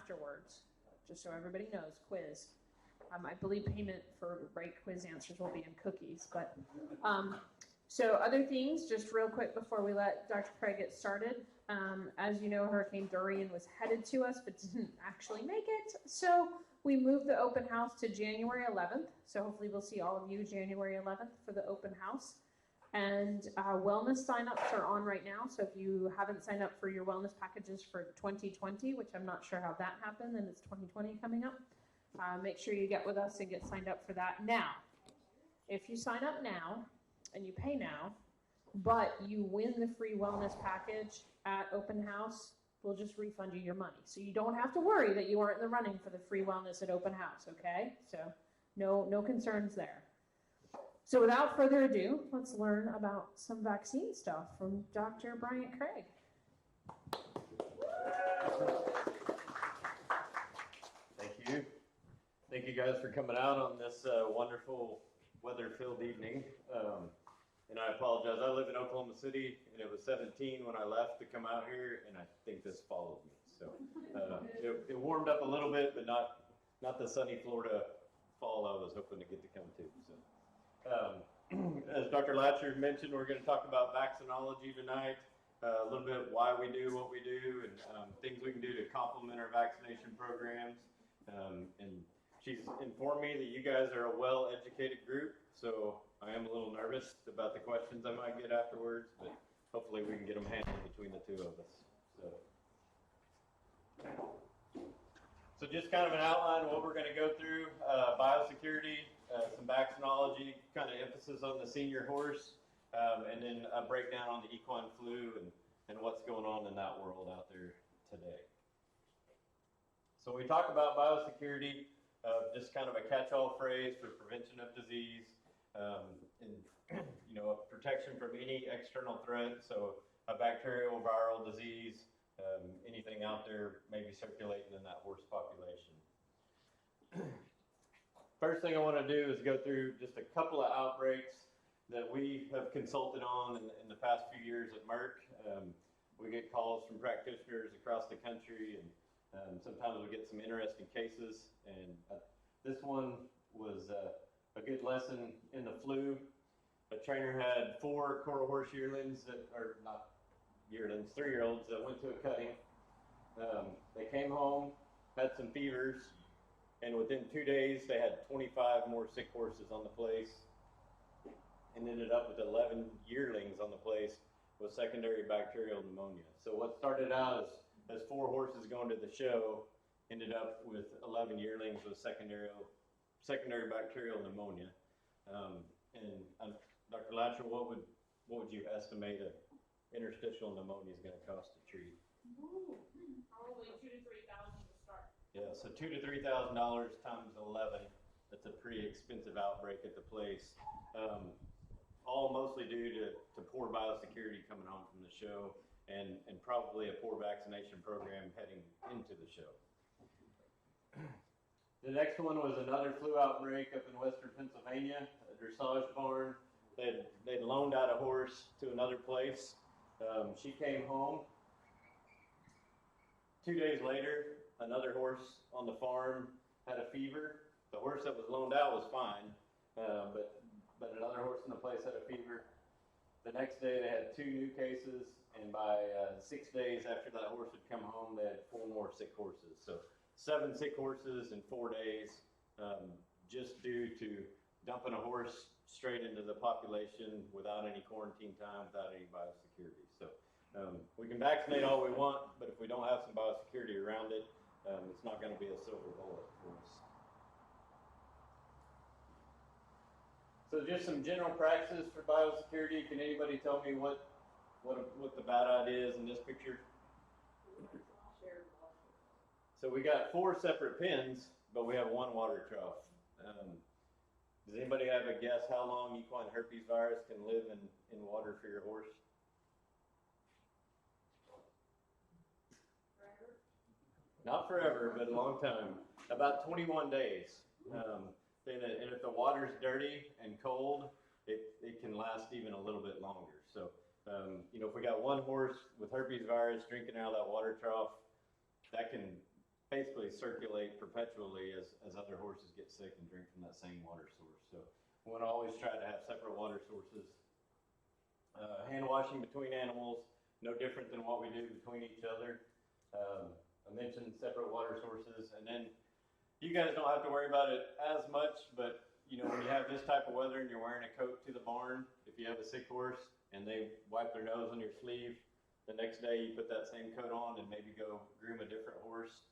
afterwards, just so everybody knows, quiz. I believe payment for right quiz answers will be in cookies, but so other things, just real quick before we let Dr. Craig get started. As you know, Hurricane Dorian was headed to us, but didn't actually make it. So we moved the open house to January 11th. So hopefully we'll see all of you January 11th for the open house. And wellness signups are on right now. So if you haven't signed up for your wellness packages for 2020, which I'm not sure how that happened, and it's 2020 coming up, make sure you get with us and get signed up for that now. If you sign up now and you pay now, but you win the free wellness package at open house, we'll just refund you your money. So you don't have to worry that you aren't in the running for the free wellness at open house, okay? So no concerns there. So without further ado, let's learn about some vaccine stuff from Dr. Bryant Craig. Thank you. Thank you guys for coming out on this wonderful weather-filled evening. And I apologize, I live in Oklahoma City, and it was 17 when I left to come out here, and I think this followed me. So it warmed up a little bit, but not the sunny Florida fall I was hoping to get to come to. So, as Dr. Latcher mentioned, we're going to talk about vaccinology tonight, a little bit why we do what we do, and things we can do to complement our vaccination programs. And she's informed me that you guys are a well-educated group, so I am a little nervous about the questions I might get afterwards, but hopefully we can get them handled between the two of us. So just kind of an outline of what we're going to go through, biosecurity, some vaccinology, kind of emphasis on the senior horse, and then a breakdown on the equine flu and what's going on in that world out there today. So when we talk about biosecurity, just kind of a catch-all phrase for prevention of disease, and protection from any external threat, so a bacterial, viral disease, anything out there maybe circulating in that horse population. First thing I want to do is go through just a couple of outbreaks that we have consulted on in the past few years at Merck. We get calls from practitioners across the country, and sometimes we get some interesting cases. And this one was a good lesson in the flu. A trainer had 4 quarter horse yearlings that are not yearlings, 3-year-olds that went to a cutting. They came home, had some fevers, and within 2 days they had 25 more sick horses on the place, and ended up with 11 yearlings on the place with secondary bacterial pneumonia. So what started out as 4 horses going to the show ended up with 11 yearlings with secondary bacterial pneumonia. And Dr. Latcher, what would you estimate an interstitial pneumonia is going to cost to treat? Probably $2,000 to $3,000 to start. Yeah, so $2,000 to $3,000 times 11. That's a pretty expensive outbreak at the place. All mostly due to poor biosecurity coming home from the show, and probably a poor vaccination program heading into the show. The next one was another flu outbreak up in western Pennsylvania, a dressage barn. They'd loaned out a horse to another place. She came home. 2 days later, another horse on the farm had a fever. The horse that was loaned out was fine, but another horse in the place had a fever. The next day, they had 2 new cases, and by 6 days after that horse had come home, they had 4 more sick horses. So 7 sick horses in 4 days, just due to dumping a horse straight into the population without any quarantine time, without any biosecurity. So we can vaccinate all we want, but if we don't have some biosecurity around it, it's not going to be a silver bullet for us. So just some general practices for biosecurity. Can anybody tell me what the bad idea is in this picture? So we got 4 separate pens, but we have 1 water trough. Does anybody have a guess how long equine herpes virus can live in water for your horse? Forever? Not forever, but a long time. About 21 days. And if the water's dirty and cold, it can last even a little bit longer. So, if we got 1 horse with herpes virus drinking out of that water trough, that can basically basically circulate perpetually as other horses get sick and drink from that same water source. So we want to always try to have separate water sources. Hand washing between animals, no different than what we do between each other. I mentioned separate water sources, and then you guys don't have to worry about it as much, but when you have this type of weather and you're wearing a coat to the barn, if you have a sick horse and they wipe their nose on your sleeve, the next day you put that same coat on and maybe go groom a different horse,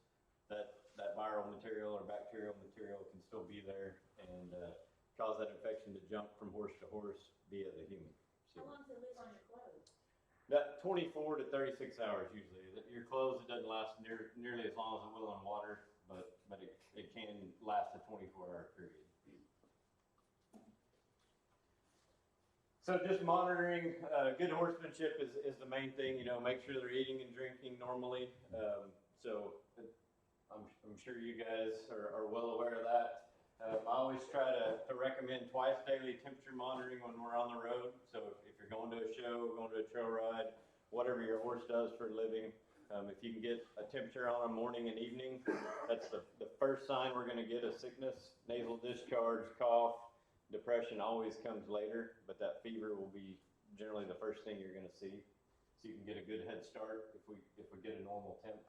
that viral material or bacterial material can still be there and cause that infection to jump from horse to horse via the human. So, how long does it live on your clothes? that 24 to 36 hours usually. Your clothes, it doesn't last nearly as long as it will on water, but it can last a 24-hour period. So just monitoring good horsemanship is the main thing. Make sure they're eating and drinking normally. So I'm sure you guys are well aware of that. I always try to recommend twice daily temperature monitoring when we're on the road. So if you're going to a show, going to a trail ride, whatever your horse does for a living, if you can get a temperature on a morning and evening, that's the first sign we're going to get a sickness. Nasal discharge, cough, depression always comes later, but that fever will be generally the first thing you're going to see. So you can get a good head start if we get a normal temp.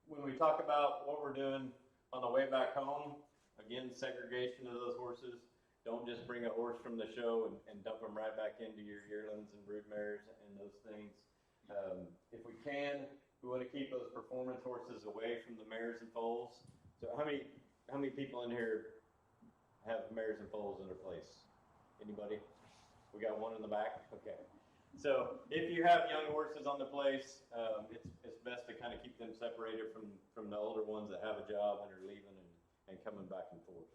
When we talk about what we're doing on the way back home, again, segregation of those horses. Don't just bring a horse from the show and dump them right back into your yearlings and broodmares and those things. If we can, we want to keep those performance horses away from the mares and foals. So how many people in here have mares and foals in their place? Anybody? We got one in the back? Okay. So if you have young horses on the place, it's best to kind of keep them separated from the older ones that have a job and are leaving and coming back and forth.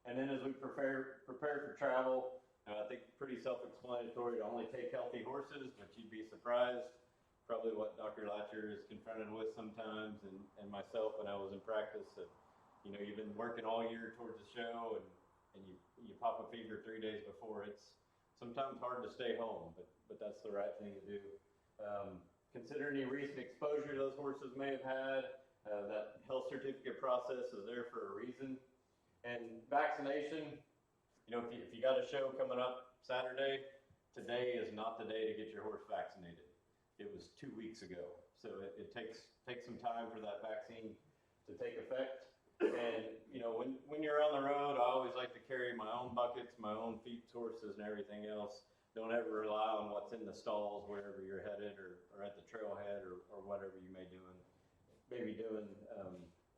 And then as we prepare for travel, I think pretty self-explanatory to only take healthy horses, but you'd be surprised probably what Dr. Latcher is confronted with sometimes, and myself when I was in practice, that you've been working all year towards the show and you pop a fever 3 days before. It's sometimes hard to stay home, but that's the right thing to do. Consider any recent exposure those horses may have had. That health certificate process is there for a reason. And vaccination, if you got a show coming up Saturday, today is not the day to get your horse vaccinated. It was 2 weeks ago. So it takes some time for that vaccine to take effect. And, when you're on the road, I always like to carry my own buckets, my own feed sources and everything else. Don't ever rely on what's in the stalls wherever you're headed or at the trailhead or whatever you may be doing.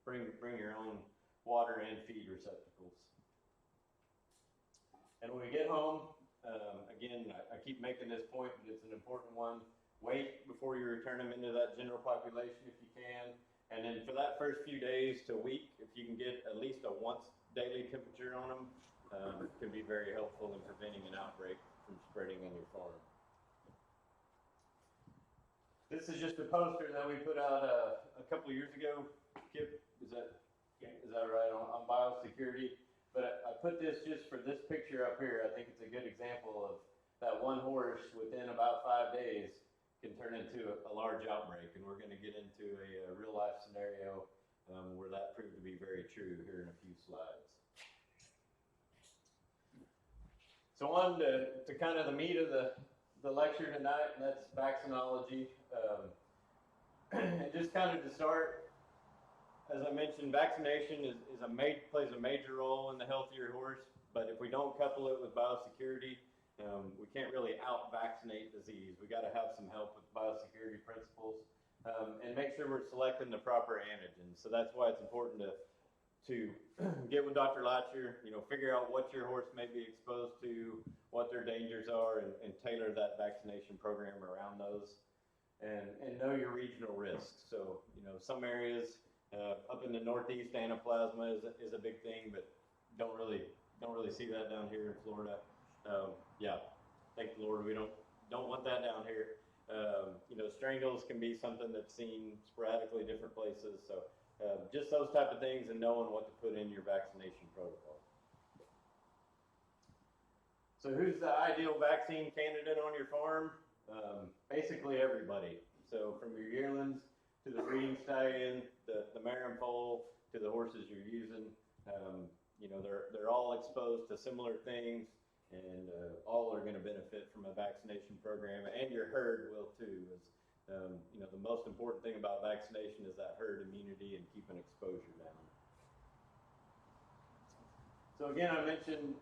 Bring your own water and feed receptacles. And when we get home, again, I keep making this point, but it's an important one. Wait before you return them into that general population if you can. And then for that first few days to a week, if you can get at least a once daily temperature on them, it can be very helpful in preventing an outbreak from spreading on your farm. This is just a poster that we put out a couple of years ago. Kip, is that right, on biosecurity? But I put this just for this picture up here. I think it's a good example of that one horse within about 5 days can turn into a large outbreak. And we're going to get into a real life scenario where that proved to be very true here in a few slides. So on to kind of the meat of the lecture tonight, and that's vaccinology. And just kind of to start, as I mentioned, vaccination plays a major role in the healthier horse, but if we don't couple it with biosecurity, we can't really out-vaccinate disease. We got to have some help with biosecurity principles and make sure we're selecting the proper antigens. So that's why it's important to get with Dr. Latcher, figure out what your horse may be exposed to, what their dangers are, and tailor that vaccination program around those, and know your regional risks. So, some areas up in the Northeast, anaplasma is a big thing, but don't really see that down here in Florida. Thank the Lord we don't want that down here. Strangles can be something that's seen sporadically different places. So just those type of things and knowing what to put in your vaccination protocol. So who's the ideal vaccine candidate on your farm? Basically everybody. So from your yearlings to the breeding stallion, the mare and foal, to the horses you're using, you know, they're all exposed to similar things, and all are going to benefit from a vaccination program, and your herd will too. You know, the most important thing about vaccination is that herd immunity and keeping exposure down. So again, I mentioned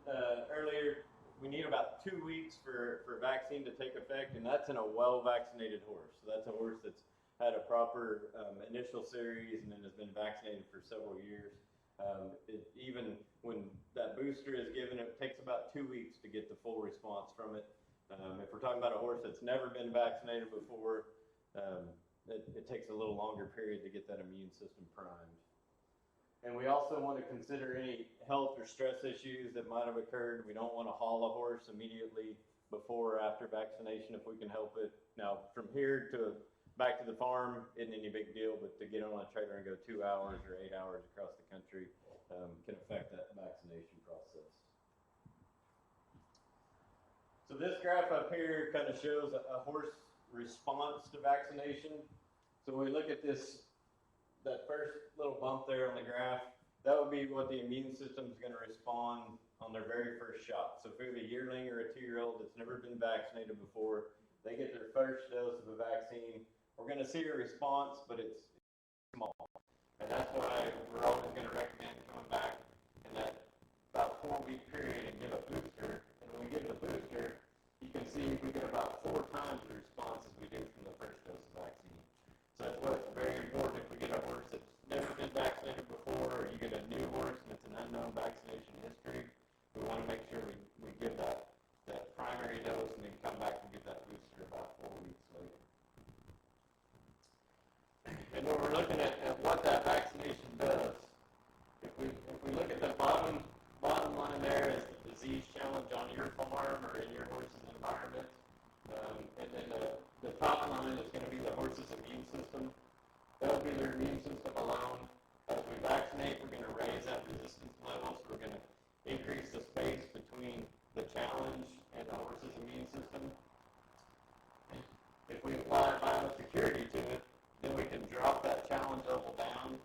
earlier, we need about 2 weeks for vaccine to take effect, and that's in a well-vaccinated horse. So that's a horse that's had a proper initial series and then has been vaccinated for several years. Even when that booster is given, it takes about 2 weeks to get the full response from it. If we're talking about a horse that's never been vaccinated before, it takes a little longer period to get that immune system primed. And we also want to consider any health or stress issues that might have occurred. We don't want to haul a horse immediately before or after vaccination if we can help it. Now, from here to back to the farm isn't any big deal, but to get on a trailer and go 2 hours or 8 hours across the country can affect that vaccination process. So this graph up here kind of shows a horse response to vaccination. So when we look at that first little bump there on the graph, that would be what the immune system is going to respond on their very first shot. So if we have a yearling or a 2-year-old that's never been vaccinated before, they get their first dose of a vaccine, we're going to see a response, but it's small. And that's why we're always going to recommend coming back in that about 4-week period and give a booster. And when we give the booster, you can see we get about 4 times the response as we do from the first dose of vaccine. So that's what's very important. If we get a horse that's never been vaccinated before, or you get a new horse and it's an unknown vaccination history, we want to make sure we give that primary dose and then come back and get that booster about 4 weeks later. And when we're looking at what that vaccination does, if we look at the bottom line there is the disease challenge on your farm or in your horse's environment, and then the top line is going to be the horse's immune system. That'll be their immune system alone. As we vaccinate, we're going to raise that resistance level, so we're going to increase the space between the challenge and the horse's immune system. If we apply biosecurity to it, then we can drop that challenge level down,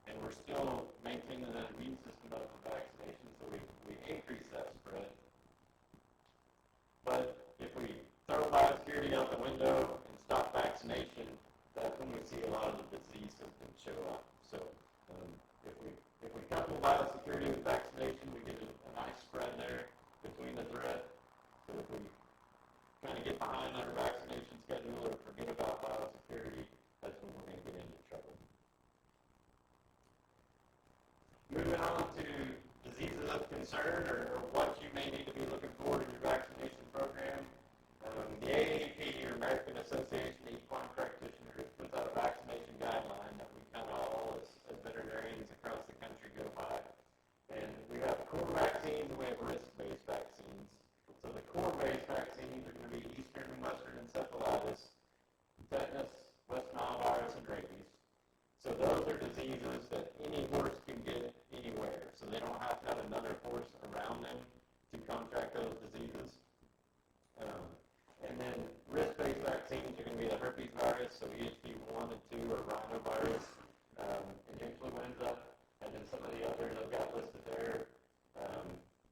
and we're still maintaining that immune system of the vaccination, so we increase that spread. But if we throw biosecurity out the window and stop vaccination, that's when we see a lot of the disease symptoms show up. So if we couple biosecurity with vaccination, we get a nice spread there between the threat. So if we kind of get behind our vaccination schedule or forget about biosecurity, that's when we're going to get into trouble. Moving on to diseases of concern or what you may need to be looking for in your vaccination program. The AAP, or American Association of Equine Practitioners, puts out a vaccination guideline that we kind of all, as veterinarians across the country, go by. And we have core vaccines and we have risk-based vaccines. So the core-based vaccines are going to be Eastern and Western encephalitis, tetanus, West Nile virus, and rabies. So those are diseases that any horse can get anywhere. So they don't have to have another horse around them to contract those diseases. And then risk-based vaccines are going to be the herpes virus, so EHV1 and 2, or rhinovirus, and influenza, and then some of the others I've got listed there.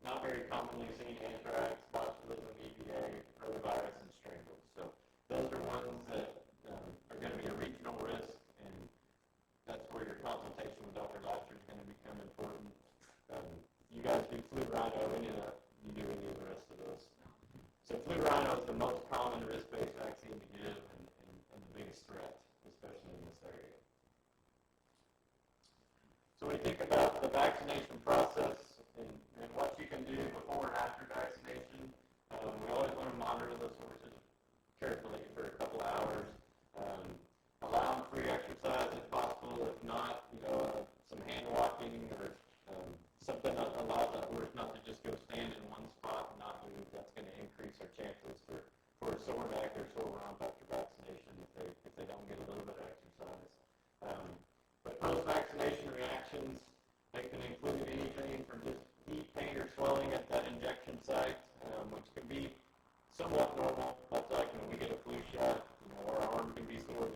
Not very commonly seen: anthrax, botulism, EPA, rotavirus, and strangles. So those are ones that are going to be a regional risk, and that's where your consultation with Dr. Latcher is going to become important. You guys do flu rhino, any of that, you do any of the rest of those. So flu rhino is the most common risk-based vaccine to give and the biggest threat, especially in this area. So when you think about the vaccination process and what you can do before and after vaccination, we always want to monitor those horses carefully for a couple hours. Allow them free exercise if possible. If not, some hand walking or something that allows that horse not to just go stand in one spot and not move. That's going to increase our chances for a sore neck or sore rump after vaccination if they don't get a little bit of exercise. But post-vaccination reactions, they can include anything from just heat, pain, or swelling at that injection site, which can be somewhat normal. That's like when we get a flu shot, our arm can be sore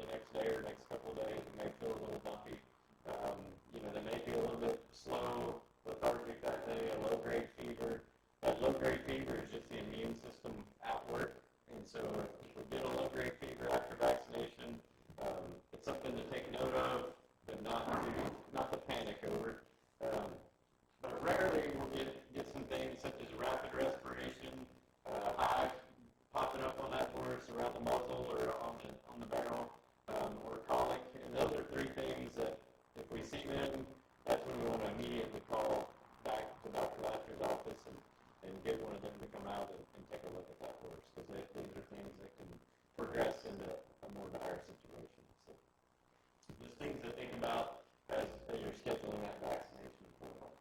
situation. So just things to think about as you're scheduling that vaccination appointment.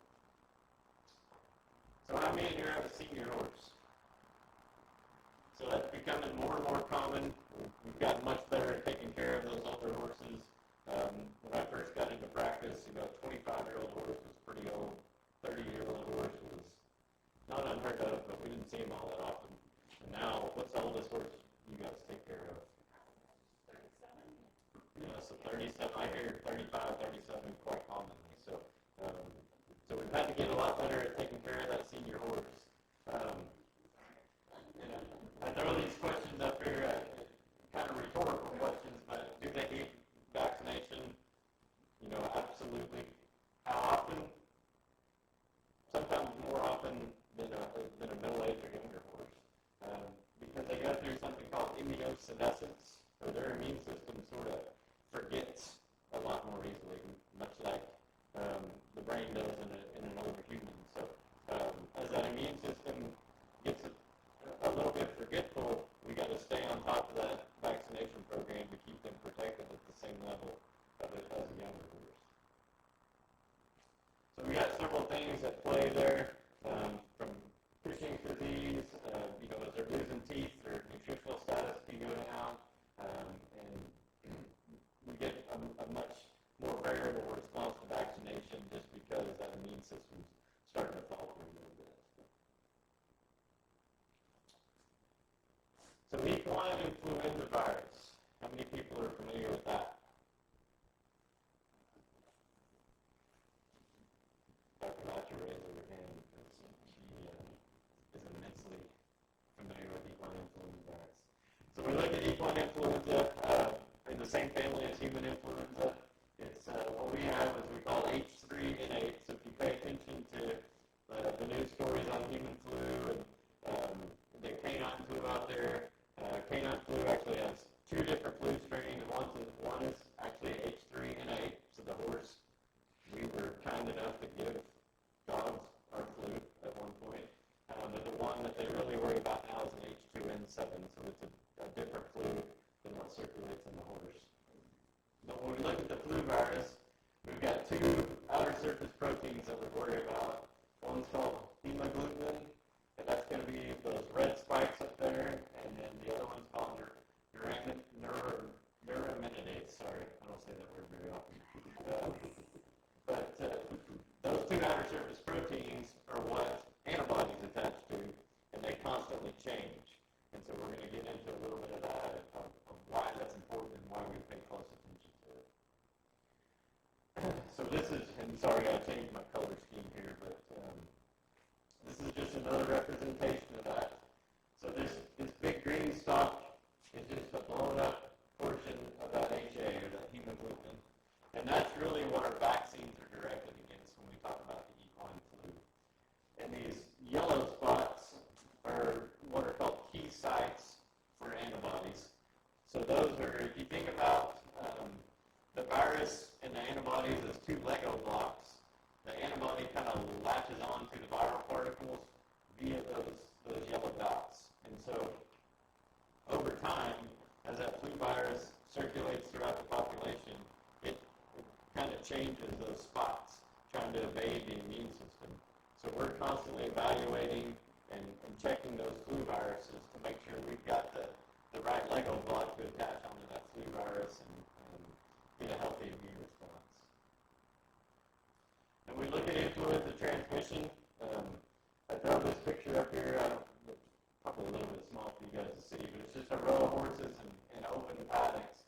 So how many of you have a senior horse? So that's becoming more and more common. We've gotten much better at taking care of those older horses. When I first got into practice, 25-year-old horse was pretty old. 30-year-old horse was not unheard of, but we didn't see them all that often. And now, what's the oldest horse you guys take care of? 37. Yeah, so 37. I hear 35, 37 quite commonly. So we've had to get a lot better at taking care of that senior horse. I throw these questions up here, kind of rhetorical questions, but do they need vaccination? Absolutely. How often? Sometimes more often than a middle-aged or younger horse, because they go through something called immunosenescence, or their immune system sort of forgets a lot more easily, much like the brain does in an older human. So as that immune system gets a little bit forgetful, we got to stay on top of that vaccination program to keep them protected at the same level of it as a younger horse. So we got several things at play there, from Cushing's disease, as they're losing teeth, their nutritional status can go down, and we get a much more variable response to vaccination just because that immune system's starting to falter a little bit. So equine influenza virus, how many people are familiar with that? Dr. Latcher raised her hand because she is immensely familiar with equine influenza virus. So we look at equine influenza in the same family as human influenza. It's what we have is we call H3N8. So if you pay attention to the news stories on human flu and the canine flu out there, canine flu actually has two different flu strains. One is actually H3N8. So the horse, we were kind enough to give dogs our flu at one point. But the one that they really worry about now is an H2N7. So it's a different flu than what circulates in the horse. But when we look at the flu virus, we've got two outer surface proteins that we worry about. One's called hemagglutinin, and that's going to be those red spikes up there, and then the other one's called neuraminidase. Sorry, I don't say that word very often. But those two outer surface proteins are what antibodies attach to, and they constantly change. And so we're going to get into a little bit of that, of why that's important and why we pay close attention to it. So this is, and sorry I changed my color scheme here, but this is just another representation of that. So this big green stalk is just a blown up portion of that HA, or that hemagglutinin. And that's really what our vaccines are directed against when we talk about the equine flu. And these yellow spots are what are called key sites for antibodies. So those are, if you think about the virus and the antibodies as two Lego blocks, the antibody kind of latches on to the viral particles via those yellow dots. And so over time, as that flu virus circulates throughout the population, it kind of changes those spots, trying to evade the immune system. So we're constantly evaluating and checking those flu viruses to make sure we've got the right Lego block to attach onto that flu virus and get a healthy immune response. And we look at influenza transmission. I throw this picture up here. It's probably a little bit small for you guys to see, but it's just a row of horses in open paddocks.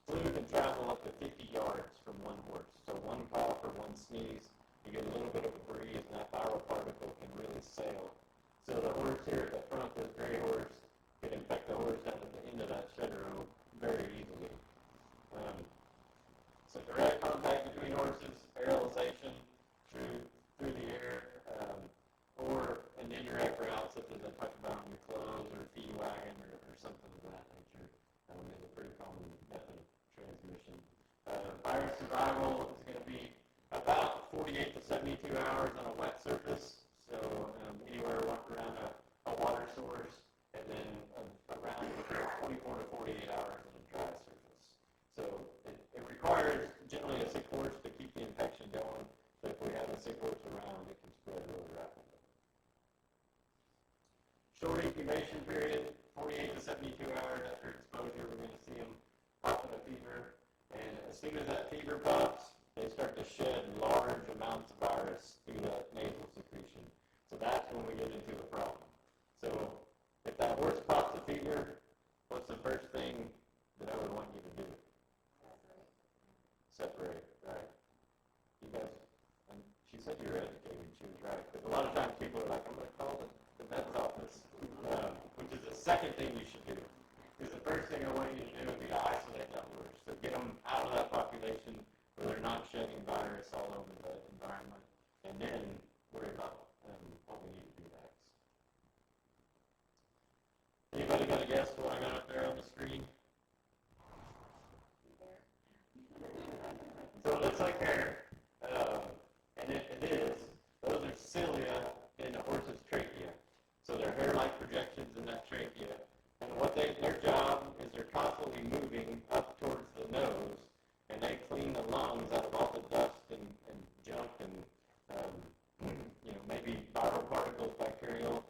Flu can travel up to 50 yards from one horse. So one cough or one sneeze, you get a little bit of a breeze, and that viral particle can really sail. So the horse here at the front, this gray horse, can infect the horse down at the end of that shedder row very easily. So direct contact between horses, aerosolization through the air, or an indirect route such as I talked about in your clothes or feed wagon or something of that nature is a pretty common method of transmission. Virus survival is going to be about 48 to 72 hours on a wet surface, so anywhere around a water source, and then around 24 to 48 hours as soon as that fever pops, they start to shed large amounts of virus through that nasal secretion. So that's when we get into a problem. So if that horse pops a fever, what's the first thing that I would want you to do? Separate, right. You guys, she said you were educated, she was right. But a lot of times people are like, I'm going to call the vet's office, which is the second thing you should do. Because the first thing I want you to do would be to isolate that horse. So get them out of that population where they're not shedding virus all over the environment. And then worry about what we need to do next. Anybody got a guess what I got up there on the screen? So it looks like hair, and it is. Those are cilia in a horse's trachea. So they're hair-like projections in that trachea. And their job is they're constantly moving up towards the nose, and they clean the lungs out of all the dust and junk and maybe viral particles, bacterial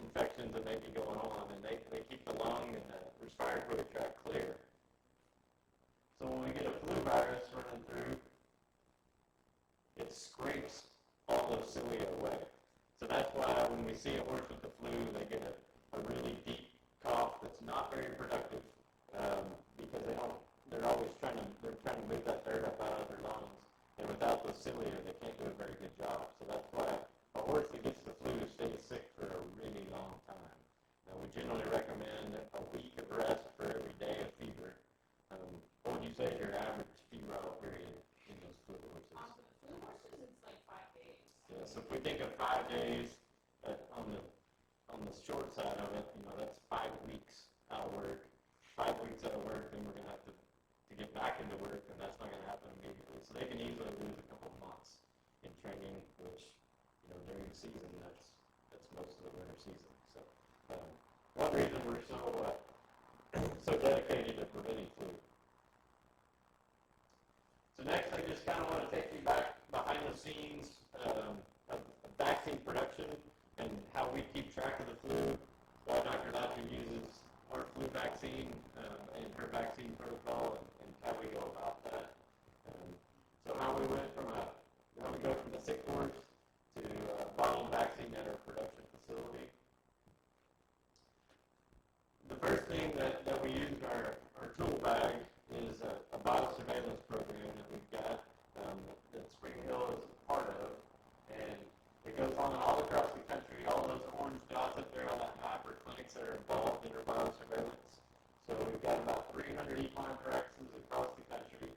infections that may be going on, and they keep the lung and the respiratory tract clear. So when we get a flu virus running through, it scrapes all those cilia away. So that's why when we see a horse with the flu, they get a really deep cough that's not very productive because they're always trying to move that dirt up out of their lungs. And without those cilia, they can't do a very good job. So that's why a horse that gets the flu stays sick for a really long time. Now, we generally recommend a week of rest for every day of fever. What would you say is your average febrile period in those flu horses? Flu horses, it's like 5 days. Yeah, so if we think of 5 days on the short side of it, that's 5 weeks out of work. 5 weeks out of work, then we're going to have to get back into work, and that's not going to happen immediately. So they can easily lose a couple of months in training, which, during the season, that's most of the winter season. So one reason we're so dedicated to preventing flu. So next, I just kind of want to take you back behind the scenes of vaccine production and how we keep track of the flu. Dr. Latcher uses our flu vaccine and her vaccine protocol and how we go about that. So how we go from the sick horse to bottled vaccine at our production facility. The first thing that we use in our tool bag is a biosurveillance program that we've got that Springhill is a part of, and it goes on all across the country. All those orange dots up there, all that hyper clinics that are involved in our biosurveillance. So we've got about 300 equine practices across the country.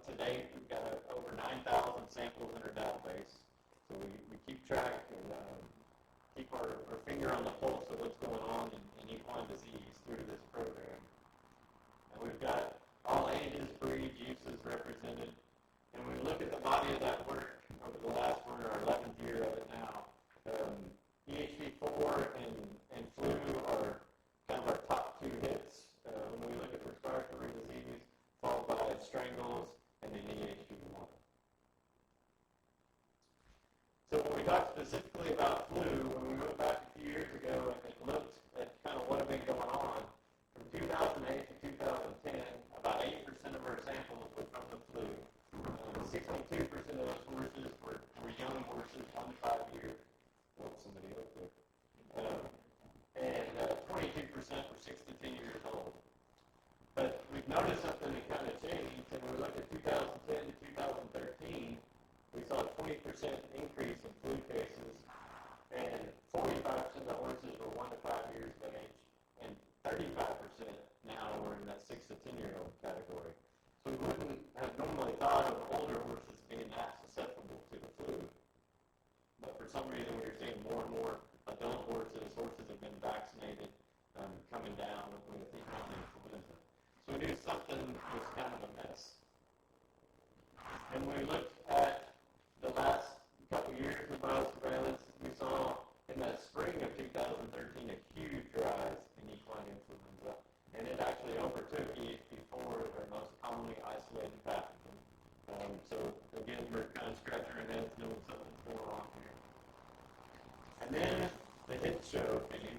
To date, we've got over 9,000 samples in our database. So we keep track and keep our finger on the pulse of what's going on in equine disease through this program. And we've got all ages, breeds, uses represented. And when we look at the body of that work over the last one, our 11th year of it now, EHV4 and flu are kind of our top 2 hits. When we look at respiratory disease, followed by strangles and then EHV1. So when we talk specifically about flu, when we went back a few years ago and looked at kind of what had been going on, from 2008 to 2010, about 80% of our samples were from the flu. 62% of those horses were young horses, 1 to 5 years. Oh, somebody up there. And 22% were 6 to 10 years old. But we've noticed something that kind of changed, and when we look at 2010 to 2013, we saw a 20% increase in flu cases, and 45% of the horses were 1 to 5 years of age, and 35% now were in that 6 to 10-year-old category. So we wouldn't have normally thought of older horses being that susceptible to the flu, but for some reason we're seeing more and more adult horses have been vaccinated, coming down with equine influenza. So we knew something was kind of a mess. And when we looked at the last couple years of biosurveillance, we saw in that spring of 2013 a huge rise in equine influenza, and it actually overtook EHP4 as our most commonly isolated pathogen. So again, we're kind of scratching our heads knowing something's going on here. And then the hit show came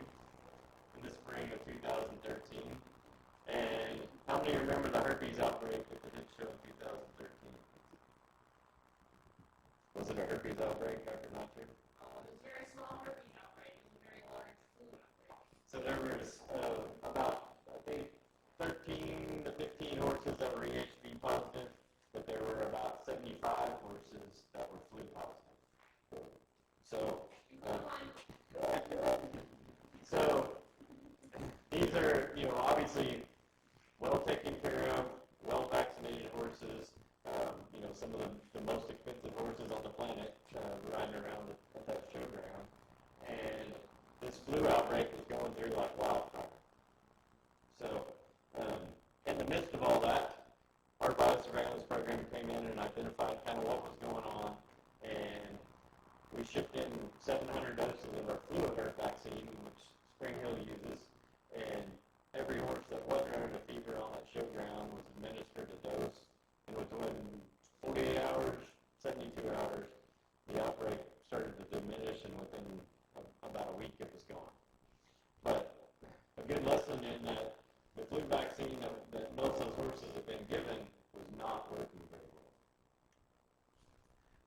in the spring of 2013, and How many remember the herpes outbreak at the show in 2013? Was it a herpes outbreak, Dr. Notcher? It was a very small herpes outbreak, it was a very large flu outbreak. So there was about, I think, 13 to 15 horses that were EHV positive, but there were about 75 horses that were flu positive. So, so these are, obviously well taken care of, well vaccinated horses. Some of the most expensive horses on the planet riding around at that showground. And this flu outbreak was going through like wildfire. So, in the midst of all that, our biosurveillance program came in and identified kind of what was going on, and we shipped in 700 doses of our flu alert vaccine, which Springhill uses, and every horse that wasn't running a fever on that showground was administered a dose, and within 48 hours, 72 hours, the outbreak started to diminish, and within about a week it was gone. But a good lesson in that the flu vaccine that most of those horses have been given was not working very well.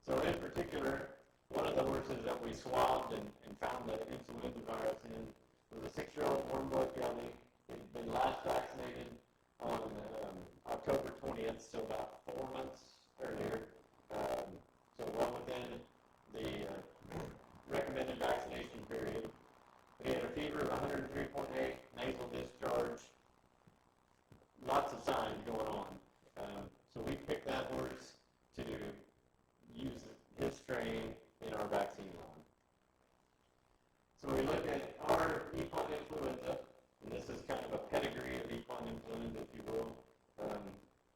So in particular, one of the horses that we swabbed and found the influenza virus in was a 6-year-old warm blood gelly. He'd been last vaccinated on October 20th, so about 4 months earlier. So well within the recommended vaccination period. He had a fever of 103.8, nasal discharge, lots of signs going on. So we picked that horse to use his strain in our vaccine line. So we look at our equine influenza, and this is kind of a pedigree of equine influenza, if you will.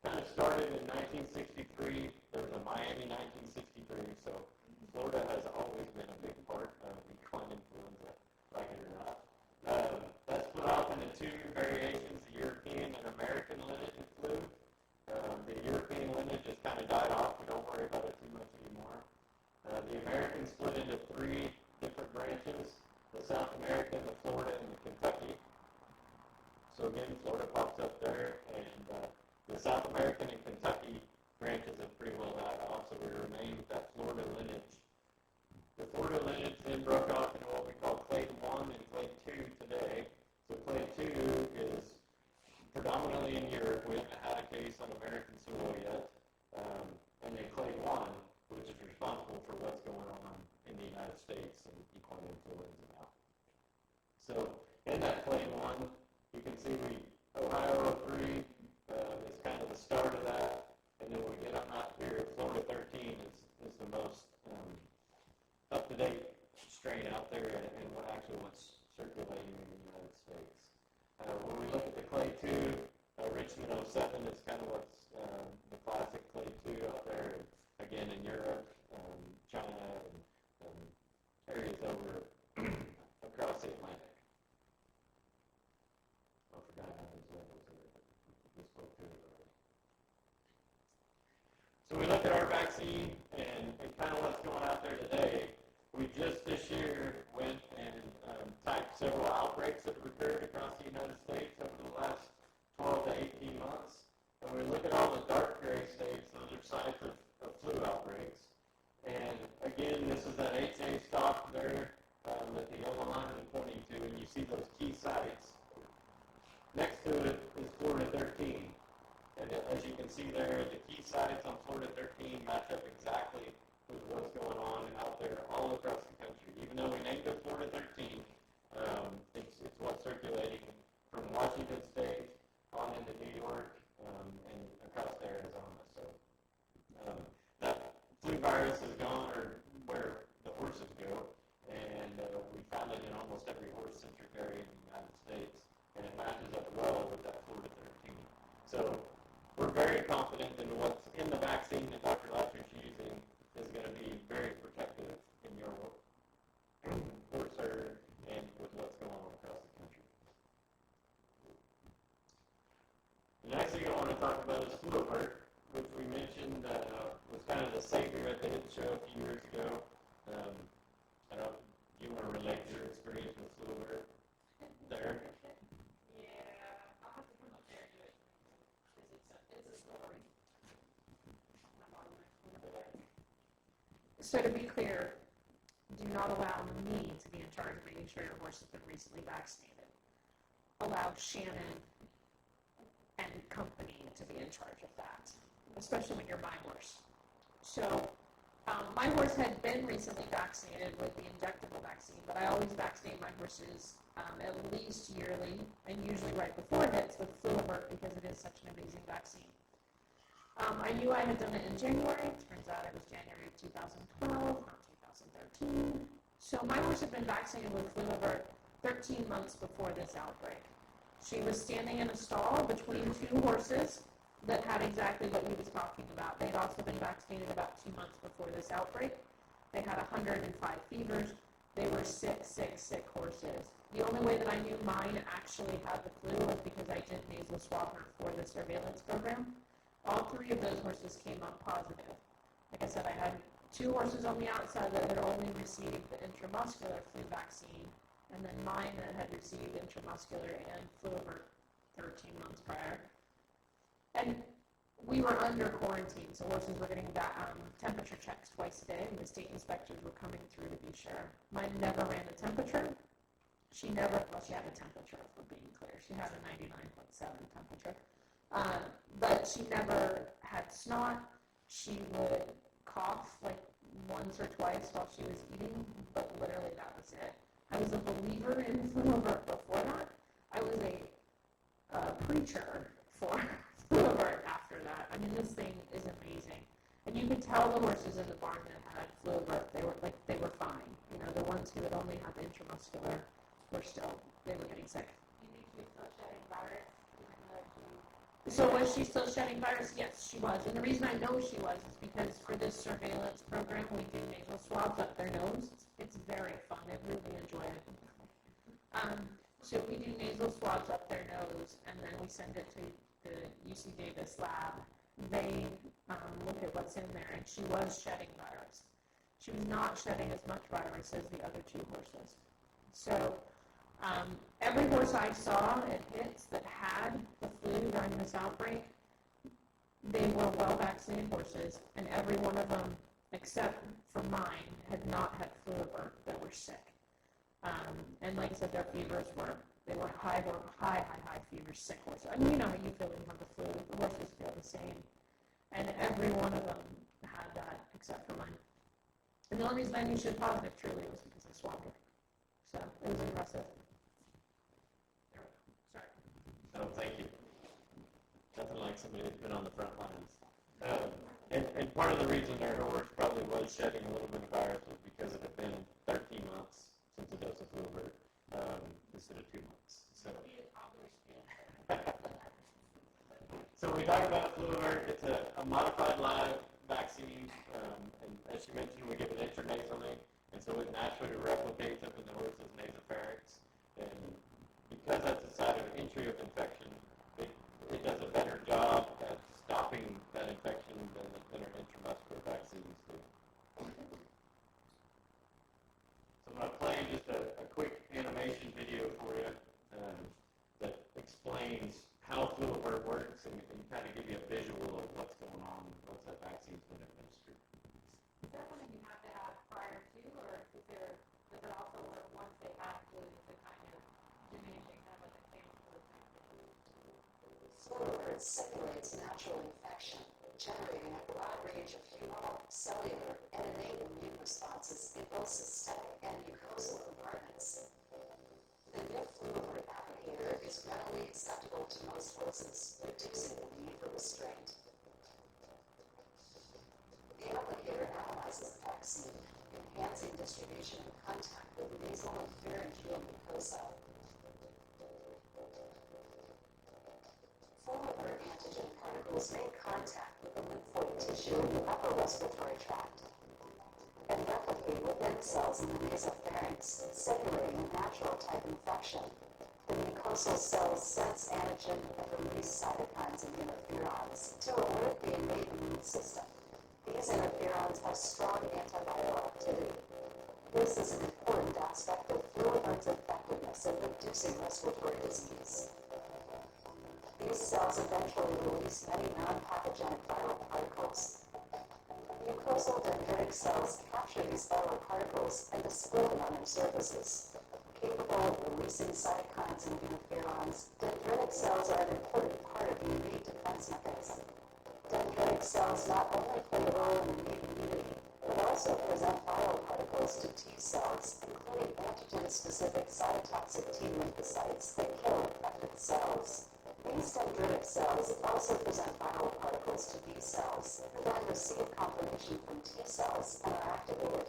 Kind of started in 1963. There was a Miami 1963, so Florida has always been a big part of equine influenza, like it or not. That's split off into 2 variations, the European and American lineage of flu. The European lineage has kind of died off. We don't worry about it too much anymore. The American split into 3 different branches, the South American, the Florida, and the Kentucky. So again, Florida pops up there, and the South American and Kentucky branches have pretty well died off, so we remain with that Florida lineage. The Florida lineage then broke off into what we call clade 1 and clade 2 today. So clade 2 is predominantly in Europe. We haven't had a case on American soil yet. And then clade 1, which is responsible for what's going on in the United States and equine influenza now. So in that clade 1, you can see Ohio 03 is kind of the start of that. And then when we get up out here, Florida 13 is the most up-to-date strain out there, and what's circulating in the United States. When we look at the clade 2, Richmond 07 is kind of what's the classic clade 2 out there, again in Europe, China, and areas over across the Atlantic. I forgot how these levels are. We spoke to it already. So we look at our vaccine and kind of what's going out there today. We just this year went and typed several outbreaks that have occurred across the United States over the last 12 to 18 months. And we look at all the dark gray states, those are sites of flu outbreaks. And again, this is that HA stock there that the yellow line is pointing to, and you see those key sites. Next to it is Florida 13. And as you can see there, the key sites on Florida 13 match up exactly with what's going on out there all across the country. Even though we named it Florida 13, it's what's circulating from Washington State on into New York and across to Arizona. So that flu virus has gone where the horses go, and we found it in almost every horse-centric area in the United States, and it matches up well with that Florida 13. So we're very confident that what's in the vaccine that Dr. Latcher's using is going to be very protective in your horse herd and with what's going on across the country. The next thing I want to talk about is flu alert, which we mentioned was kind of the savior at the HIT show a few years ago. I don't know, do you want to relate your experience with flu alert there? Yeah, I'll have to come up there and do it. It's a story. So to be clear, do not allow me to be in charge of making sure your horse has been recently vaccinated. Allow Shannon and company to be in charge of that, especially when you're my horse. So my horse had been recently vaccinated with the injectable vaccine, but I always vaccinate my horses at least yearly, and usually right before it hits with Fluivert because it is such an amazing vaccine. I knew I had done it in January. Turns out it was January of 2012, not 2013. So my horse had been vaccinated with Fluivert 13 months before this outbreak. She was standing in a stall between two horses that had exactly what he was talking about. They'd also been vaccinated about 2 months before this outbreak. They had 105 fevers. They were sick horses. The only way that I knew mine actually had the flu was because I did nasal swab her for the surveillance program. All three of those horses came up positive. Like I said, I had two horses on the outside that had only received the intramuscular flu vaccine, and then mine that had received intramuscular and Fluivert 13 months prior. And we were under quarantine, so horses were getting temperature checks twice a day, and the state inspectors were coming through to be sure. Mine never ran a temperature. She had a temperature, if we're being clear. She had a 99.7 temperature. But she never had snot. She would cough like once or twice while she was eating, but literally that was it. I was a believer in Fluivert before that. I was a preacher for Fluivert after that. I mean, this thing is amazing. And you could tell the horses in the barn that had Fluivert, they were fine. You know, the ones who had only had the intramuscular they were getting sick. You think she's still shedding virus, even though she... So was she still shedding virus? Yes, she was. And the reason I know she was is because for this surveillance program, we do nasal swabs up their nose. It's very fun. I really enjoy it. So we do nasal swabs up their nose, and then we send it to the UC Davis lab. They look at what's in there, and she was shedding virus. She was not shedding as much virus as the other two horses. So every horse I saw at HITS that had the flu during this outbreak, they were well-vaccinated horses, and every one of them, except for mine, had not had Fluivert that were sick. And like I said, their fevers were high fevers, sick horses. I mean, you know how you feel when you have the flu. The horses feel the same. And every one of them had that except for mine. And the only reason I knew she was positive, truly, was because I swabbed her. So it was impressive. Sorry. Oh, thank you. Nothing like somebody who's been on the front lines. And part of the reason her horse probably was shedding a little bit of virus was because it had been 13 months since a dose of Fluivert instead of 2 months. So we talk about Fluivert. It's a modified live vaccine, and as you mentioned, we give it intranasally, and so it naturally replicates up in the horse's nasopharynx. And because that's a site of entry of infection, it does a better job at stopping that infection than our intramuscular vaccines do. So I'm going to play just a quick animation video for you that explains how Fluivert works and kind of give you a visual of what's going on once that vaccine's been administered. Is that something you have to have prior to, or does it also work once they have to kind of diminishing kind of like a cancer thing? Fluivert simulates natural infection, generating a broad range of humoral, cellular, and innate immune responses in both systemic and mucosal compartments. The new Fluivert applicator is readily acceptable to most horses, reducing the need for restraint. The applicator analyzes the vaccine, enhancing distribution and contact with nasal and pharyngeal mucosa. Fluivert antigen particles make contact with the lymphoid tissue in the upper respiratory tract and replicate within cells in the nasopharynx, simulating a natural type infection. The mucosal cells sense antigen and release cytokines and interferons to alert the innate immune system. These interferons have strong antiviral activity. This is an important aspect of Fluivert's effectiveness in reducing respiratory disease. These cells eventually release many non pathogenic viral particles. Mucosal dendritic cells capture these viral particles and display them on their surfaces. Capable of releasing cytokines and interferons, dendritic cells are an important part of the innate defense mechanism. Dendritic cells not only play a role in innate immunity, but also present viral particles to T cells, including antigen-specific cytotoxic T lymphocytes that kill infected cells. These dendritic cells also present viral particles to B cells, who then receive confirmation from T cells and are activated.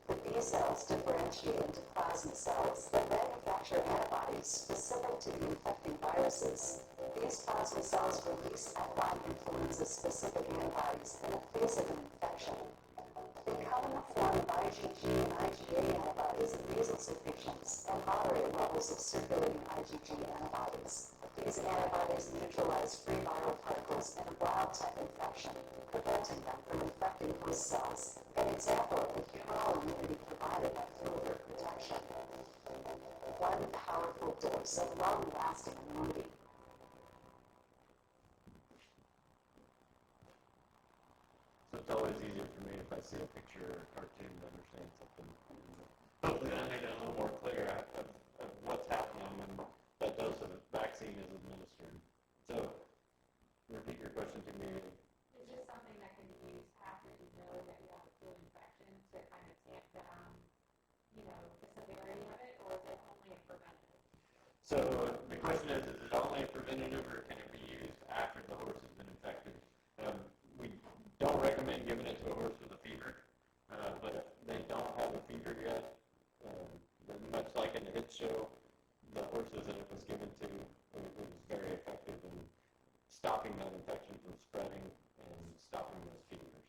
The B cells differentiate into plasma cells that manufacture antibodies specific to the infecting viruses. These plasma cells release equine influenza specific antibodies in the face of an infection. They come in the form of IgG and IgA antibodies in measles patients and moderate levels of circulating IgG antibodies. These antibodies neutralize free viral particles in a wild-type infection, preventing them from infecting host cells, an example of the humoral immunity provided by fluid protection. One powerful dose of long-lasting immunity. So it's always easier for me if I see a picture or a cartoon to understand something. Hopefully I made it a little more clear of what's happening when that dose of a vaccine is administered. So, repeat your question to me. Is this something that can be used after you know that you have a flu infection to kind of tamp down, the severity of it, or is it only a preventative? So the question is it only a preventative or can it be used after the horse has been infected? We don't recommend giving it to a horse with a fever, but if they don't have a fever yet, much like in the HIT show, the horses that it was given to, it was very effective in stopping that infection from spreading and stopping those fevers.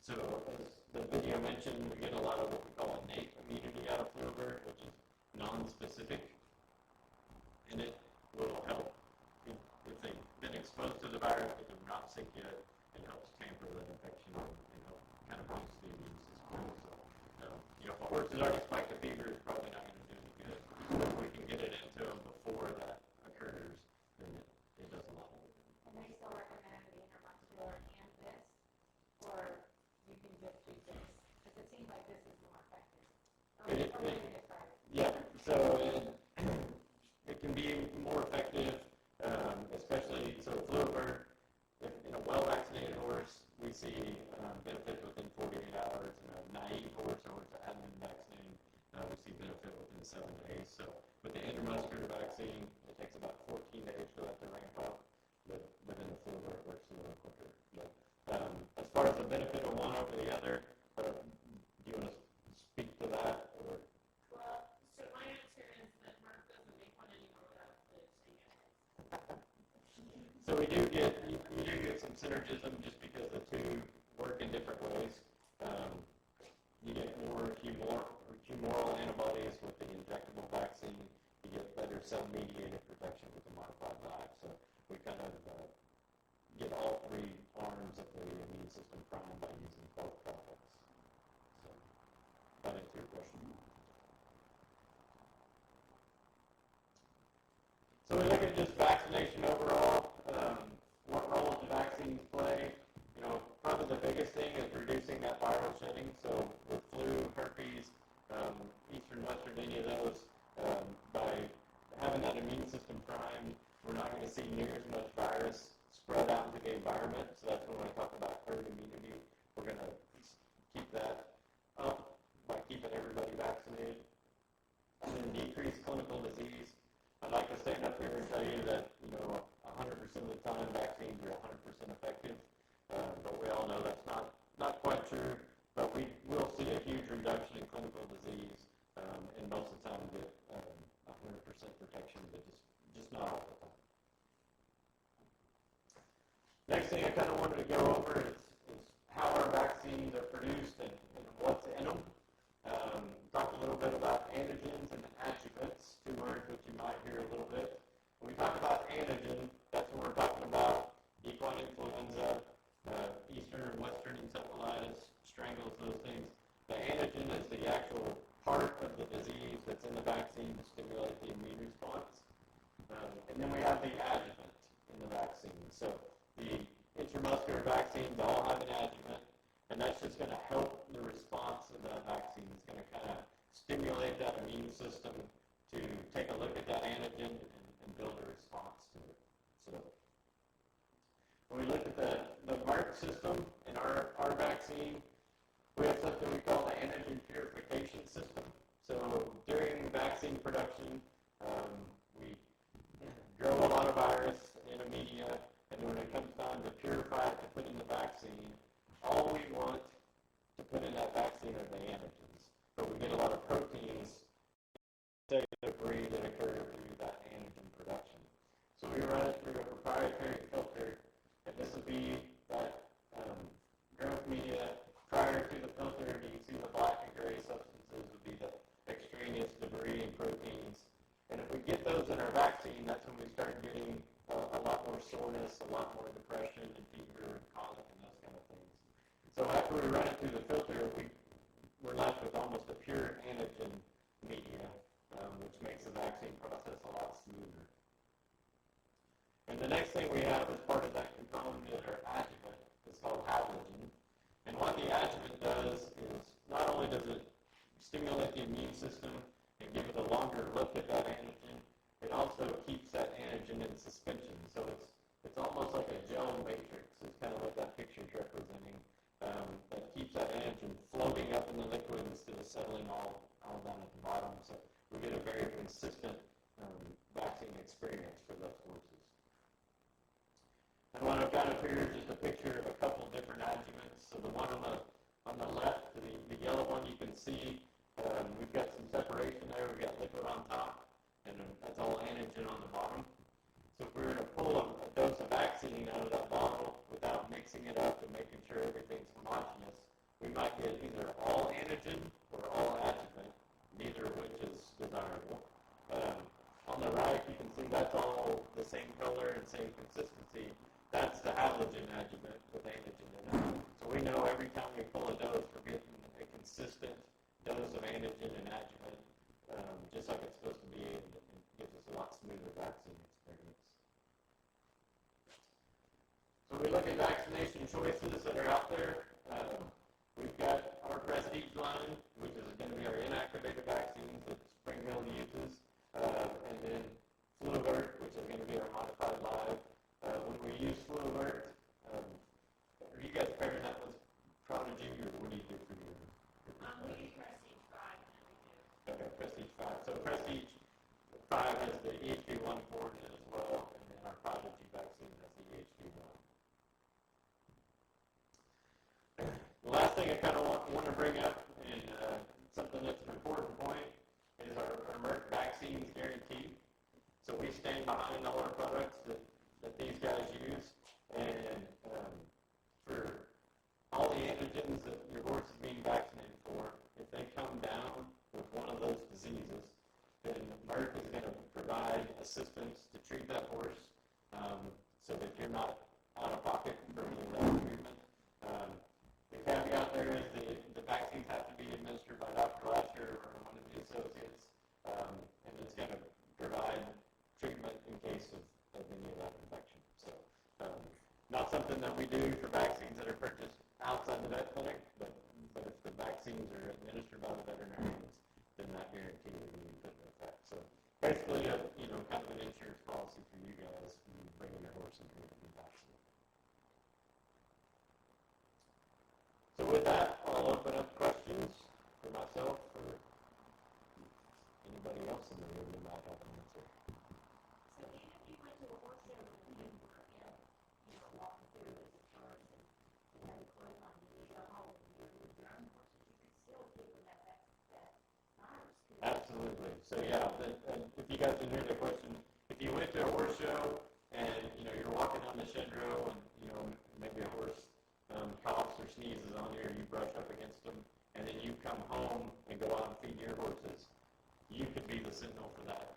So as the video mentioned, we get a lot of what we call innate immunity out of fluoride, which is non-specific, and it will help if they've been exposed to the virus but they're not sick yet. It helps tamper that infection and help kind of boost the immune system. So, if a horse has already spiked a fever, it's probably not going to do any good. But if we can get it into them before that occurs, then it does a lot of good. And they still recommend the intramuscular and this, or you can just do this? Because it seems like this is more effective. Yeah, so it can be more effective, especially, so fluoride, in a well-vaccinated horse, we see benefit within 48 hours. In a naive horse or horse that hasn't been vaccinated, we see benefit within 7 days. So with the intramuscular vaccine, it takes about 14 days for that to ramp up, but within the fluoride, it works a little quicker. But as far as the benefit of one over the other, do you want to speak to that? Or? Well, so my answer is that Merck doesn't make one anymore without saying it. So we do get some synergism just because the two work in different ways. You get more humoral antibodies with the injectable vaccine. You get better cell-mediated protection with the modified live. So we kind of get all three arms of the immune system primed by using both products. So that answers your question. So we look at just vaccination overall. What role do vaccines play? Probably the biggest thing is reducing that viral shedding. So with flu, herpes, Eastern, Western, any of those, by having that immune system primed, we're not going to see near as much virus spread out into the environment. So that's when I talk about herd immunity. We're going to keep that up by keeping everybody vaccinated. And then decrease clinical disease. I'd like to stand up here and tell you that, 100% of the time vaccines are 100% effective, but we all know that's not quite true, but we will see a huge reduction in clinical disease, and most of the time get 100% protection, but just not all the time. Next thing I kind of wanted to go over is how our vaccines are produced and what's in them. Talk a little bit about antigens and adjuvants, two words which you might hear a little bit. When we talk about antigen, that's when we're talking about equine influenza, Eastern and Western encephalitis, strangles, those things. The antigen is the actual part of the disease that's in the vaccine to stimulate the immune response. And then we have the adjuvant in the vaccine. So the intramuscular vaccines all have an adjuvant, and that's just going to help the response of that vaccine. It's going to kind of stimulate that immune system to take a look at that antigen and build a response to it. So when we look at the Merck system in our vaccine, we have something we call the antigen purification system. So during vaccine production, we grow a lot of virus in a media, and when it comes time to purify it to put in the vaccine, all we want to put in that vaccine are the antigens. But we get a lot of proteins, debris that occur through that antigen production. So we run it through a proprietary filter, and this will be that growth media. Prior to the filter, you can see the black and gray substances would be the extraneous debris and proteins. And if we get those in our vaccine, that's when we start getting a lot more soreness, a lot more depression and fever and colic and those kind of things. So after we run it through the filter, we're left with almost a pure antigen media, which makes the vaccine process a lot smoother. And the next thing we have as part of that component is our adjuvant. It's called halogen. And what the adjuvant does is not only does it stimulate the immune system and give it a longer look at that antigen, it also keeps that antigen in suspension. So it's almost like a gel matrix is kind of what that picture is representing. That keeps that antigen floating up in the liquid instead of settling all down at the bottom. So we get a very consistent vaccine experience for those horses. And what I've got up here is just a picture of a couple different adjuvants. So the one on the left, the yellow one, you can see we've got some separation there. We've got liquid on top, and that's all antigen on the bottom. So if we were to pull a dose of vaccine out of that bottle without mixing it up and making sure everything's homogeneous, we might get either all antigen or all adjuvant, neither of which is desirable. On the right, you can see that's all the same color and same consistency. That's the halogen adjuvant with antigen in it. So we know every time we pull a dose, we're getting a consistent dose of antigen and adjuvant, just like it's supposed to be, and it gives us a lot smoother vaccine experience. So we look at vaccination choices that are out there. We've got our Prestige line, which is going to be our inactivated vaccines that Springhill uses, and then Fluivert, which is going to be our modified live. When we use Fluivert, are you guys pairing that with Prodigy, or what do you do for your? We use Prestige 5 and we do. Okay, Prestige 5. So Prestige 5 has the EHV1 forward in it as well, and then our Prodigy vaccine has the EHV1. The last thing I kind of want to bring up, and something that's an important point, is our Merck vaccines guarantee. So we stand behind all our products that these guys use, and for all the antigens that your horse is being vaccinated for, if they come down with one of those diseases, then Merck is going to provide assistance to treat that horse, so that you're not out of pocket for any of that treatment. The caveat there is the vaccines have to be administered by Dr. Lasher or one of the associates, and it's going to provide treatment in case of any of that infection. So not something that we do for vaccines that are purchased outside the vet clinic, but if the vaccines are administered by the veterinarians, then that guarantee will be put in effect. So basically, kind of an insurance policy for you guys when you bring your horse in here to be vaccinated. So with that, I'll open up questions for myself or anybody else in the room that might have an answer. So even if you went to a horse show and you were, walking through with the charts and you had a coin on you, you go home and you're with your own horses, you could still give them that virus. Absolutely. So yeah, if you guys didn't hear the question, if you went to a horse show and you're walking on the shed row and maybe a horse coughs or sneezes on you, or you brush up against them, and then you come home and go out and feed your horses, you could be the sentinel for that.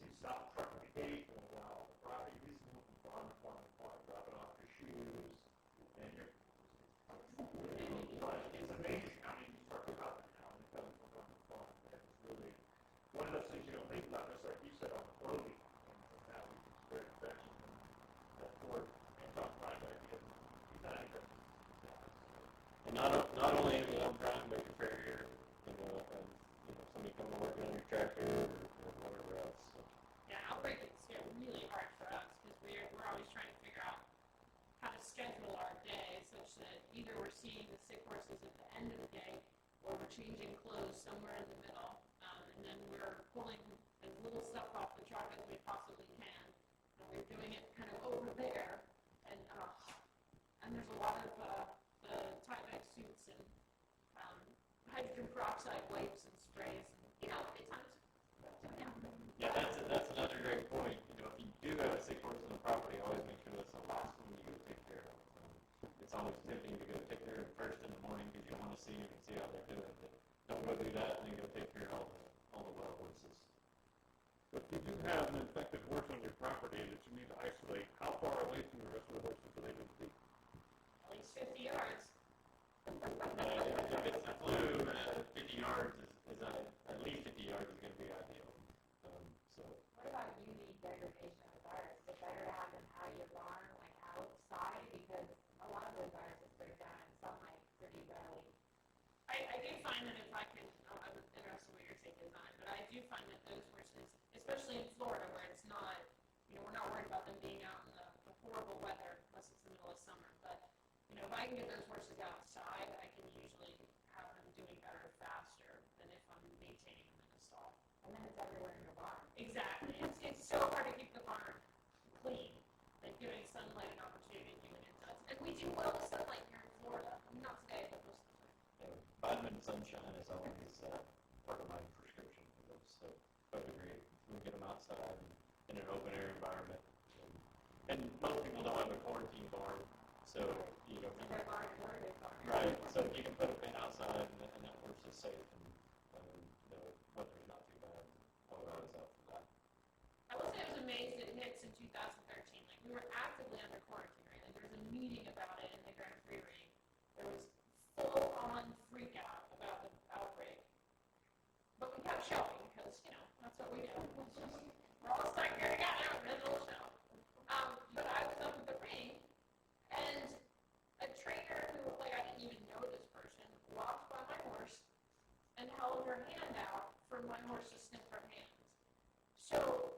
you stop the truck at the gate, going down all the properties, farm, dropping off your shoes, and you're, it's amazing. I mean, you start dropping now and it comes from farm to farm. And it's really one of those things you don't think about, just like you said, on the clothing. And now we spread infection and that work and talk about that because he's not even. And not only am I trying to make a farrier, somebody come to work on your tractor or whatever else. So. Yeah, outbreak is really hard for us because we're always trying to figure out how to schedule our day such that either we're seeing the sick horses at the end of the day or we're changing clothes somewhere in the middle, and then we're pulling as little stuff off the truck as we possibly can, and we're doing it kind of over there, and there's a lot of the tie-dye suits and hydrogen peroxide wipes and sprays, and at times. Yeah, that's another great point. If you do have a sick horse on the property, always make sure that's the last one you go take care of. It's always tempting to go take care of it first in the morning because you want to see them and see how they're doing. But don't go do that and then go take care of all the wild horses. But if you do have an infected horse on your property that you need to isolate, how far away from the rest of the horses do they need to be? At least 50 yards. If it's the flu, 50 yards is at least 50 yards is going to be ideal. What about UV degradation of the virus? Is it better to have them out of your barn, like outside? Because a lot of those viruses break down in sunlight pretty readily. I do find that if I can, I was interested in what your take is on it, but I do find that those horses, especially in Florida where it's not, we're not worried about them being out in the horrible weather unless it's the middle of summer. But, if I can get those horses outside, I can usually have them doing better faster than if I'm maintaining them in a stall. And then it's everywhere in your barn. Exactly. It's so hard to keep the barn clean, like giving sunlight an opportunity to do what it does. And we do well with sunlight here in Florida. I mean, not today, but most of the time. Vitamin sunshine is always part of my prescription for those. So I agree. We get them outside in an open air environment. And most people don't have a quarantine barn, so Their barn is where their barn. right. So you can put a pen outside and that horse is safe and the weather's not too bad. I'll always out for that. I will say I was amazed it hits in 2013. Like, we were actively under quarantine, right? Like, there was a meeting about it in the Grand Prix ring. There was full-on freak out about the outbreak. But we kept showing because, that's what we do. We're all stuck here together in the middle of the show. But I was up at the ring, and a trainer who, I didn't even know this person, walked by my horse and held her hand out for my horse to sniff her hand. So,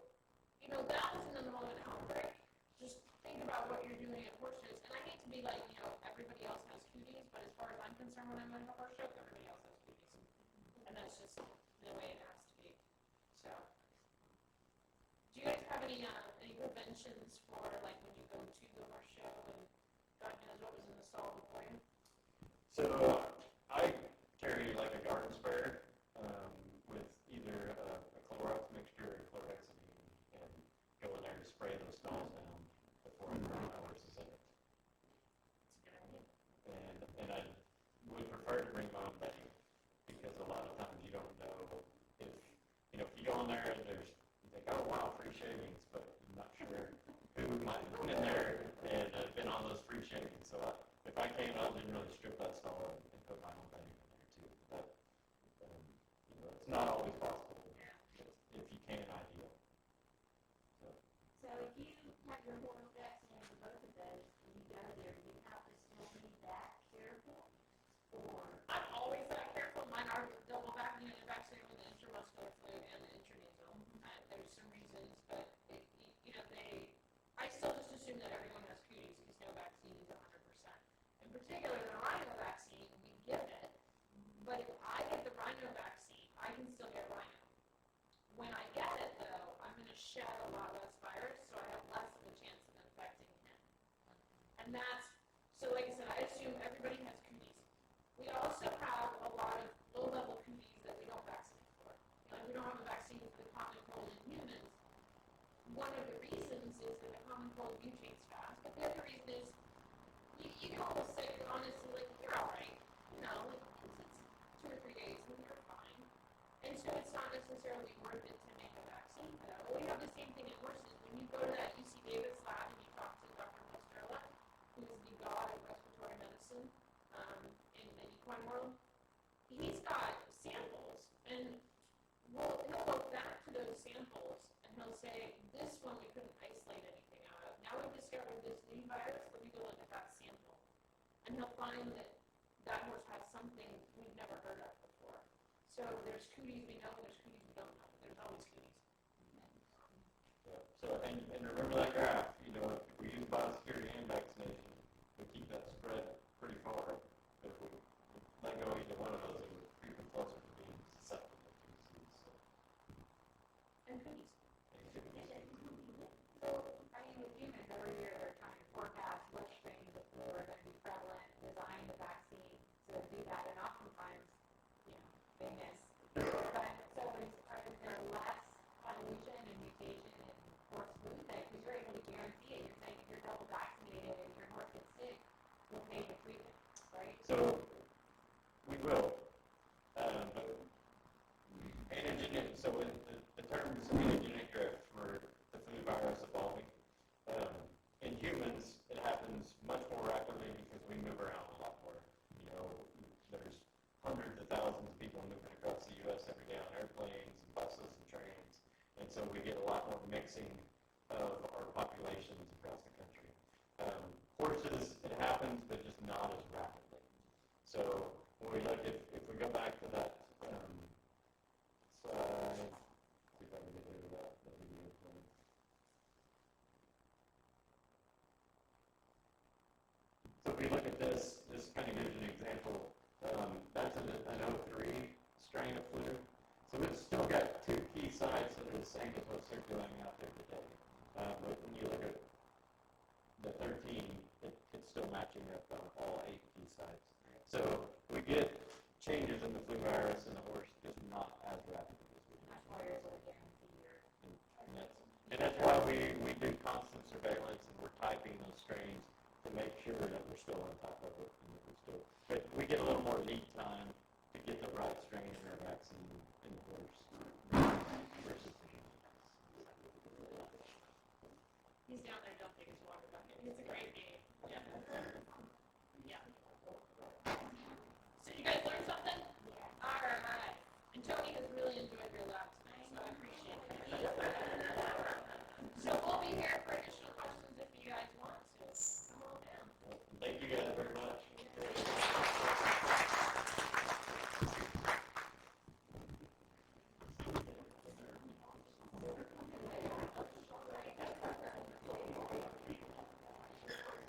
that was in the middle of an outbreak. Just think about what you're doing at horses. And I hate to be like, everybody else has cooties, but as far as I'm concerned, when I'm at a horse show, everybody else has cooties. And that's just the way it has to be. So, do you guys have any preventions for, when you go to the horse show and God knows what was in the stall before you? So I carry a garden sprayer with either a Clorox mixture or chlorhexidine and go in there to spray those stalls down before I put my horses in it. That's a good idea. And I would prefer to bring my own bedding because a lot of times you don't know if you go in there and you think, oh wow, free shavings, but I'm not sure who might have been in there and been on those free shavings. So if I came out and really strip that stall and put my own bedding in there too, but it's not always possible. Yeah. If you can, ideal. So if you have your horse vaccinated for both of those, and you go there, you have to still be that careful? Or I'm always that careful. Mine are double vaccinated with the intramuscular fluid and the intranasal. There's some reasons, but I still just assume that everyone has cooties because no vaccine is 100%. In particular, the rhino vaccine, we give it, but if I get the rhino vaccine, I can still get rhino. When I get it, though, I'm going to shed a lot less virus, so I have less of a chance of infecting him. And so like I said, I assume everybody has cooties. We also have a lot of low-level cooties that we don't vaccinate for. We don't have a vaccine for the common cold in humans. One of the reasons is that the common cold mutates fast, but the other reason is you can almost say, honestly, you're all right. It's 2 or 3 days and you're fine. And so it's not necessarily worth it to make a vaccine for that. Well, we have mixing of our populations across the country. Horses, it happens, but just not as rapidly. So when we look at, if we go back to that slide, see if I can get rid of that video thing. So if we look at this kind of gives you an example. That's an 03 strain of flu. So it's still got two key sites that are the same as what's circulating out there today. But when you look at the 13, it's still matching up on all 8 key sites. So we get changes in the flu virus in the horse, just not as rapidly as we do. That's why there's a guarantee here. And that's why we do constant surveillance, and we're typing those strains to make sure that we're still on top of it.